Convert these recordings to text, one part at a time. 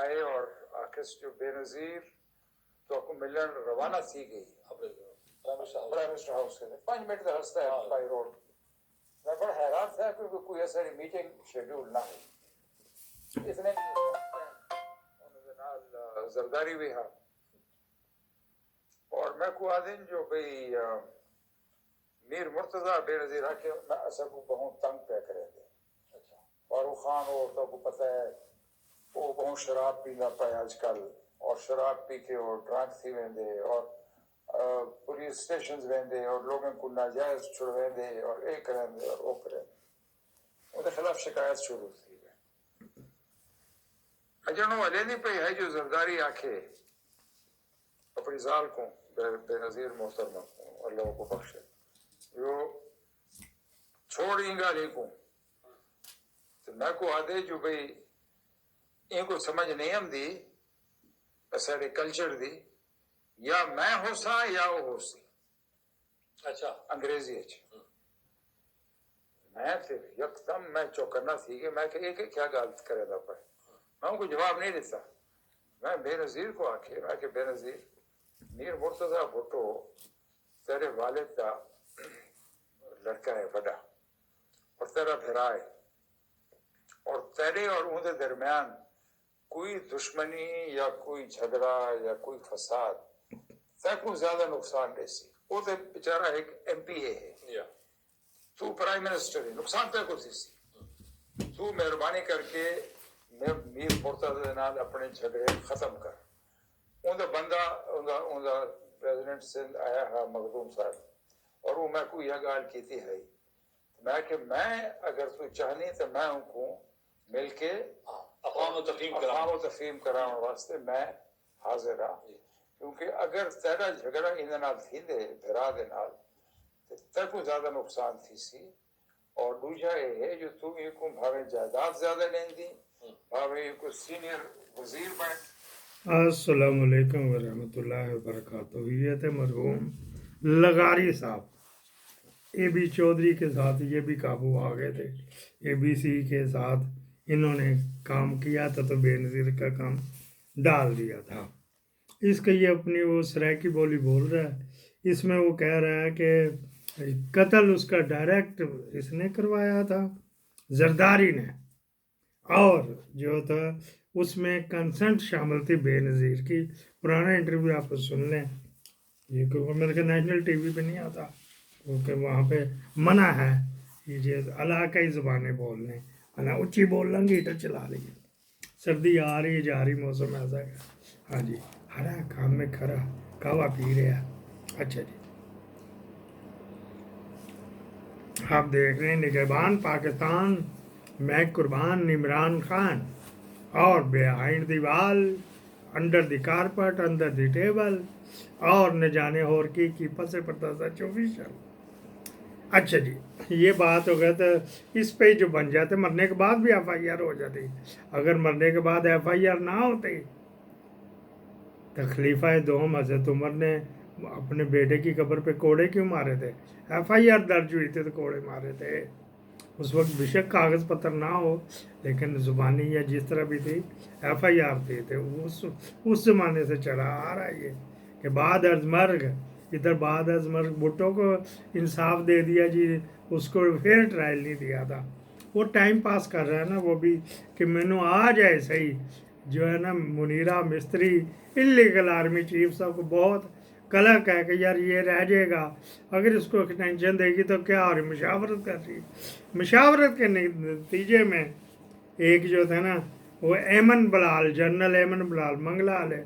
آئے اور آکس جو بے نظیر تو کو ملن روانہ تھی گئی پرائم منسٹر ہاؤس کے 5 منٹ کا رستہ ہے بائی روڈ. میں بڑا حیران تھا کیونکہ کوئی ایسا میٹنگ شیڈیول نہ ہوئی. اتنے زرداری بھی ہاں اور میں کو آدین جو بھئی میر مرتضی بے نظیر آکے میں اصل کو بہت تنگ پہ کرے تھے. فاروق خان ہو تو کو پتہ ہے وہ بہت شراب پینا پائے آج کل اور شراب پی کے وہ ڈرنک تھی ویندے اور پولیس اسٹیشنز ویندے اور لوگوں کو ناجائز چھڑویں دے اور اے کریں دے اور او کریں دے. ان کے خلاف شکایت شروع تھی گئے. اجنو علیندی پہ ہے جو زرداری آکھے اپنی ذال کو بے نظیر محترمہ کو اللہ کو بخشے جو چھوڑیں گا لیکوں تو میں کو آدھے جو بھئی ان کو سمجھ نہیں ہم دی سارے کلچر دی یا میں ہو سا یا وہ ہو سی. اچھا انگریزی اچھا میں پھر یکدم میں چوکنا تھی کہ میں کہ ایک کیا غلط کرے دا پائے. میں ان کو جواب نہیں دیتا. میں بے نظیر کو آکے میں کہ بے نظیر میر مرتضی بھٹو تیرے والد کا لڑکا ہے بڑا اور تیرا بھرا ہے اور تیرے اور ان کے درمیان کوئی دشمنی یا کوئی جھگڑا یا کوئی فساد تے کو زیادہ نقصان دے سی. وہ تو بیچارہ ایک ایم پی اے ہے تو پرائم منسٹر ہے نقصان تے کو سی سی. تو مہربانی کر کے میر مرتضی نال اپنے جھگڑے ختم کر. ان بندہ ان پریزیڈنٹ سندھ آیا ہے مخدوم صاحب اور وہ میں کو یہ گال کیتی ہے میں کہ میں اگر تو چاہنی تو میں ان کو مل کے اقوام و تفہیم کراؤں واسطے میں حاضر ہاں. کیونکہ اگر تیرا جھگڑا ان نال تھی دے بھرا دے نال تے کو زیادہ نقصان تھی سی. اور دوجا یہ ہے جو تو یہ کو بھاوے جائیداد زیادہ لیں دی بھاوے یہ کو سینئر وزیر بن. السلام علیکم ورحمۃ اللہ وبرکاتہ. یہ تھے مرحوم لغاری صاحب اے بی چودھری کے ساتھ یہ بھی قابو آ گئے تھے. اے بی سی کے ساتھ انہوں نے کام کیا تھا تو بے نظیر کا کام ڈال دیا تھا. اس کا یہ اپنی وہ سرائکی بولی بول رہا ہے. اس میں وہ کہہ رہا ہے کہ قتل اس کا ڈائریکٹ اس نے کروایا تھا زرداری نے اور جو تھا اس میں کنسنٹ شامل تھی بے نظیر کی. پرانا انٹرویو آپ سن لیں یہ میرے کہ نیشنل ٹی وی پہ نہیں آتا کیونکہ وہاں پہ منع ہے یہ جو علاقائی زبانیں بولنے ورنہ اونچی بول لیں گے ہیٹر چلا لیے. سردی آ رہی ہے جا رہی موسم ایسا ہے. ہاں جی ہرا کام میں کھرا کہوا پی رہا. اچھا جی آپ دیکھ رہے ہیں نگہبان پاکستان میں قربان عمران خان اور بیہائنڈ دی وال under the carpet under the table اور نہ جانے اور کی پسے پڑتا تھا 24. اچھا جی یہ بات ہو گیا تو اس پہ جو بن جاتے مرنے کے بعد بھی ایف آئی آر ہو جاتی. اگر مرنے کے بعد ایف آئی آر نہ ہوتی تو خلیفہ دوم حضرت عمر نے اپنے بیٹے کی قبر پہ کوڑے کیوں مارے تھے؟ ایف آئی آر درج ہوئی تھی تو کوڑے مارے تھے. اس وقت بے شک کاغذ پتر نہ ہو لیکن زبانی یا جس طرح بھی تھی ایف آئی آر تھی تو اس زمانے سے چلا آ رہا ہے یہ کہ بعد از مرگ ادھر بعد از مرگ بھٹو کو انصاف دے دیا جی اس کو پھر ٹرائل نہیں دیا تھا. وہ ٹائم پاس کر رہا ہے نا وہ بھی کہ مینوں آ جائے صحیح. جو ہے نا منیرہ مستری انلیگل آرمی چیف صاحب کو بہت کلک ہے کہ یار یہ رہ جائے گا اگر اس کو ایکسٹینشن دے گی تو کیا ہو رہی مشاورت کر رہی. مشاورت کے نتیجے میں ایک جو تھا نا وہ ایمن بلال جنرل ایمن بلال منگلا والے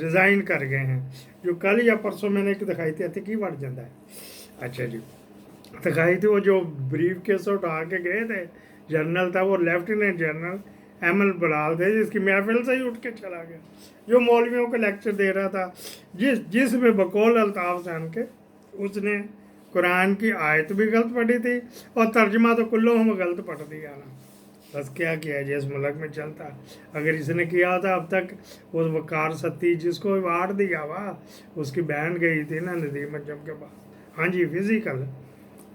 ریزائن کر گئے ہیں جو کل یا پرسوں میں نے دکھائی تھی کی بڑھ جاتا ہے. اچھا جی دکھائی تھی وہ جو بریف کیس اٹھا کے گئے تھے جنرل تھا وہ لیفٹیننٹ جنرل ایمن بلال تھے جس کی محفل سے ہی اٹھ کے چلا گیا جو مولویوں کو لیکچر دے رہا تھا جس میں بقول الطاف حسین کے اس نے قرآن کی آیت بھی غلط پڑھی تھی اور ترجمہ تو کلو ہم غلط پڑھ دیا نا. بس کیا جس ملک میں چلتا اگر اس نے کیا ہوتا اب تک وہ وقار ستی جس کو ایوارڈ دیا ہوا اس کی بہن گئی تھی نا ندیم انجم کے پاس. ہاں جی فزیکل